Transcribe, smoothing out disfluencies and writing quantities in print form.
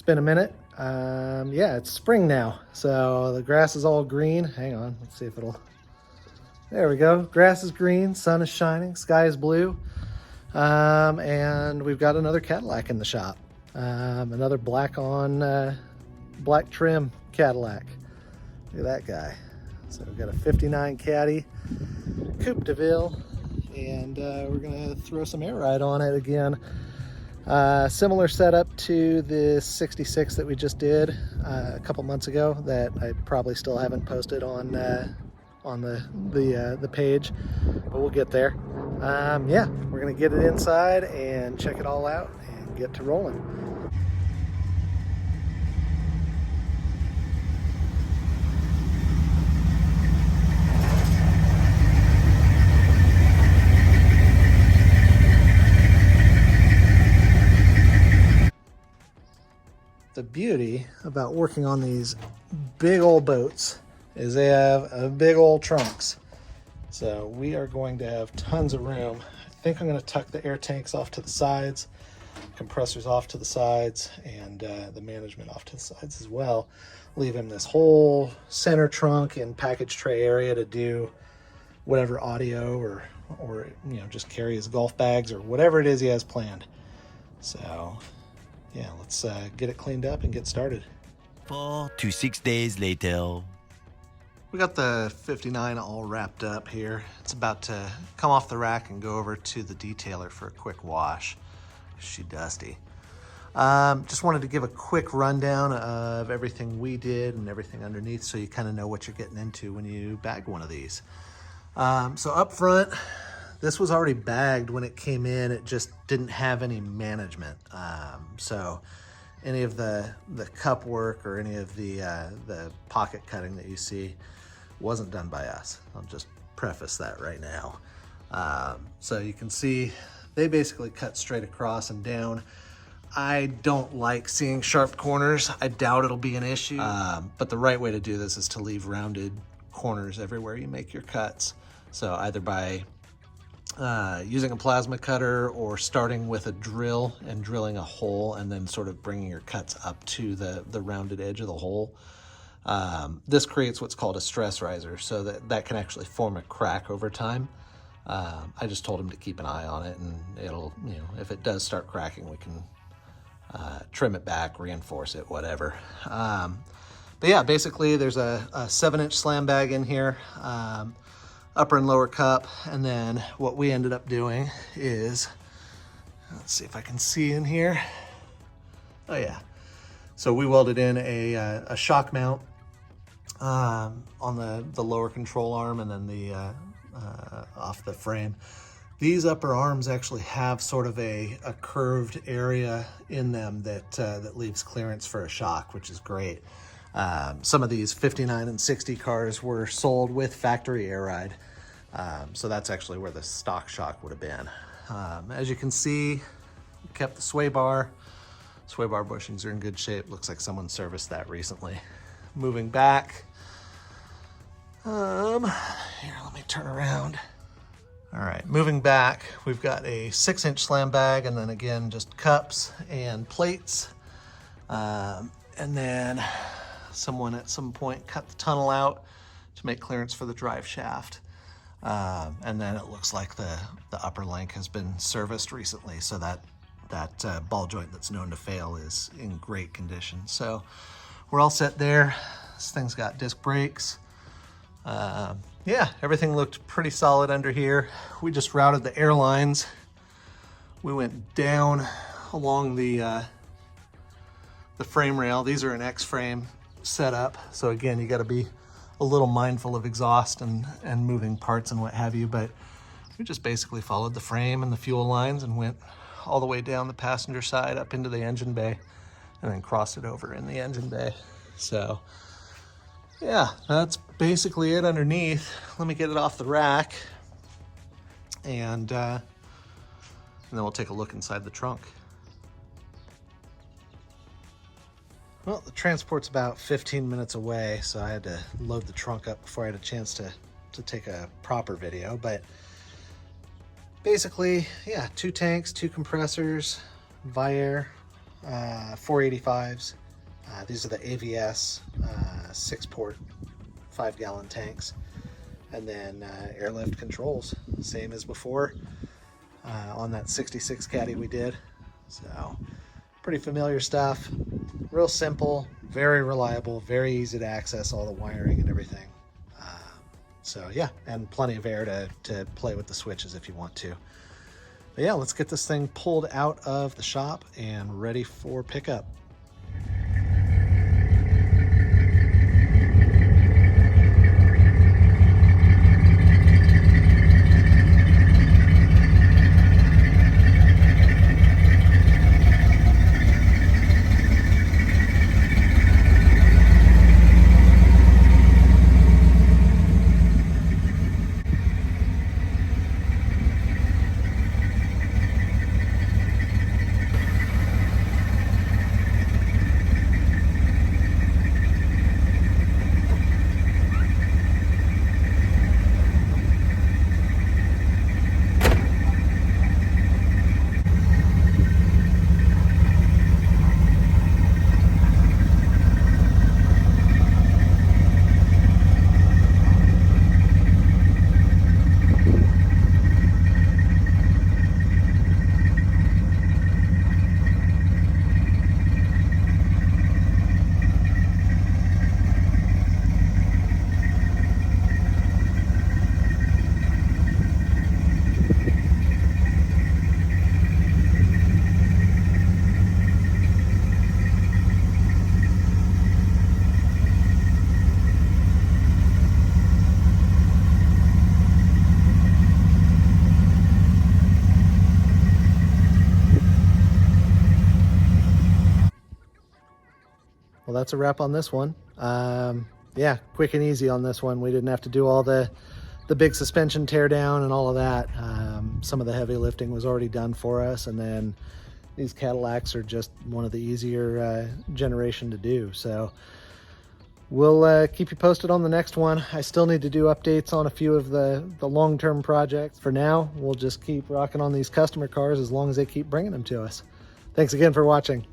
been a minute. Yeah, it's spring now, so the grass is all green. Hang on, let's see if it'll... There we go. Grass is green, sun is shining, sky is blue. And we've got another Cadillac in the shop. Another black on black trim Cadillac. Look at that guy. So we've got a 59 Caddy Coupe de Ville, and we're gonna throw some air ride on it again. Similar setup to the 66 that we just did a couple months ago that I probably still haven't posted on the page, but we'll get there. Yeah, we're gonna get it inside and check it all out and get to rolling. The beauty about working on these big old boats is they have big old trunks. So we are going to have tons of room. I think I'm going to tuck the air tanks off to the sides, compressors off to the sides, and the management off to the sides as well. Leave him this whole center trunk and package tray area to do whatever audio or you know, just carry his golf bags or whatever it is he has planned. So yeah, let's get it cleaned up and get started. 4 to 6 days later. We got the 59 all wrapped up here. It's about to come off the rack and go over to the detailer for a quick wash. She's dusty. Just wanted to give a quick rundown of everything we did and everything underneath so you kind of know what you're getting into when you bag one of these. So up front, this was already bagged when it came in. It just didn't have any management. So any of the cup work or any of the pocket cutting that you see wasn't done by us. I'll just preface that right now. So you can see they basically cut straight across and down. I don't like seeing sharp corners. I doubt it'll be an issue. But the right way to do this is to leave rounded corners everywhere you make your cuts. So either by using a plasma cutter or starting with a drill and drilling a hole and then sort of bringing your cuts up to the rounded edge of the hole. This creates what's called a stress riser, so that can actually form a crack over time. I just told him to keep an eye on it, and it'll, you know, if it does start cracking, we can trim it back, reinforce it, whatever. But yeah, basically there's a 7-inch slam bag in here. Upper and lower cup, and then what we ended up doing is, let's see if I can see in here. Oh yeah, so we welded in a shock mount on the lower control arm, and then the off the frame. These upper arms actually have sort of a curved area in them that leaves clearance for a shock, which is great. Some of these 59 and 60 cars were sold with factory air ride. So that's actually where the stock shock would have been. As you can see, we kept the sway bar. Sway bar bushings are in good shape. Looks like someone serviced that recently. Moving back. Here, let me turn around. All right, moving back, we've got a 6-inch slam bag, and then again, just cups and plates. And then someone at some point cut the tunnel out to make clearance for the drive shaft. And then it looks like the upper link has been serviced recently, so that ball joint that's known to fail is in great condition. So we're all set there. This thing's got disc brakes. Yeah, everything looked pretty solid under here. We just routed the air lines. We went down along the frame rail. These are an X-frame setup, so again, you got to be a little mindful of exhaust and moving parts and what have you, but we just basically followed the frame and the fuel lines and went all the way down the passenger side up into the engine bay and then crossed it over in the engine bay. So yeah, that's basically it underneath. Let me get it off the rack, and then we'll take a look inside the trunk. Well, the transport's about 15 minutes away, so I had to load the trunk up before I had a chance to take a proper video. But basically, yeah, 2 tanks, 2 compressors, Viair, 485s. These are the AVS 6-port 5-gallon tanks. And then airlift controls, same as before on that 66 Caddy we did. So pretty familiar stuff, real simple, very reliable, very easy to access all the wiring and everything. So yeah, and plenty of air to play with the switches if you want to. But yeah, let's get this thing pulled out of the shop and ready for pickup. Well, that's a wrap on this one. Yeah, quick and easy on this one. We didn't have to do all the big suspension tear down and all of that. Some of the heavy lifting was already done for us, and then these Cadillacs are just one of the easier generation to do. So we'll keep you posted on the next one. I still need to do updates on a few of the long-term projects. For now, we'll just keep rocking on these customer cars as long as they keep bringing them to us. Thanks again for watching.